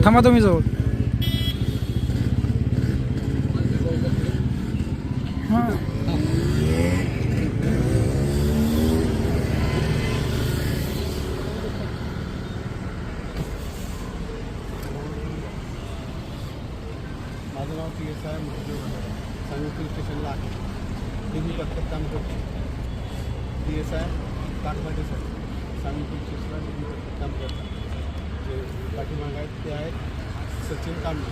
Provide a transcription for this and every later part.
थांबा तुम्ही जवळ. हां माझं नाव PSI सांगली पोलीस स्टेशनला आहे. मी पथकात काम करतो. PSI काटमाटे सर सांगली पोलीस स्टेशनला मी पथकात काम करतो. जे पाठीमाग आहेत ते आहेत सचिन कांबळे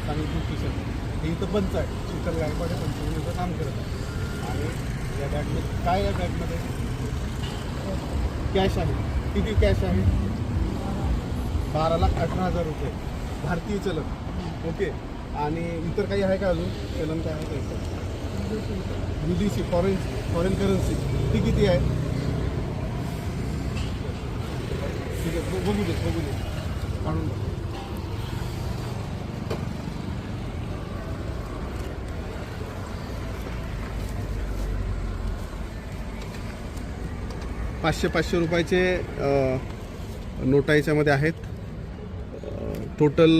सांगली पोलीस स्टेशन. हे इथं पंच आहे शीतल गायकवाड पंचमीचं काम करत आहे. आणि या बॅगमध्ये काय या बॅगमध्ये कॅश आहे. किती कॅश आहे? 12,18,000 रुपये भारतीय चलन. ओके. आणि इतर काही आहे का अजून चलन काय आहे का? विदेशी फॉरेन करन्सी ती किती आहे? ठीक आहे बघू दे काढून. 500 रुपयाचे नोटा याच्यामध्ये आहेत. टोटल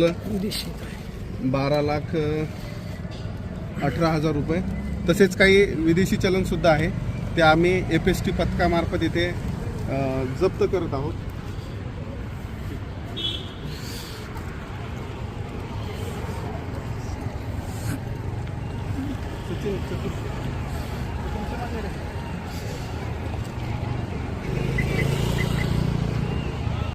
12,18,000 रुपये. तसेच काही विदेशी चलनसुद्धा आहे. ते आम्ही FST पथकामार्फत इथे जप्त करत आहोत. सचिन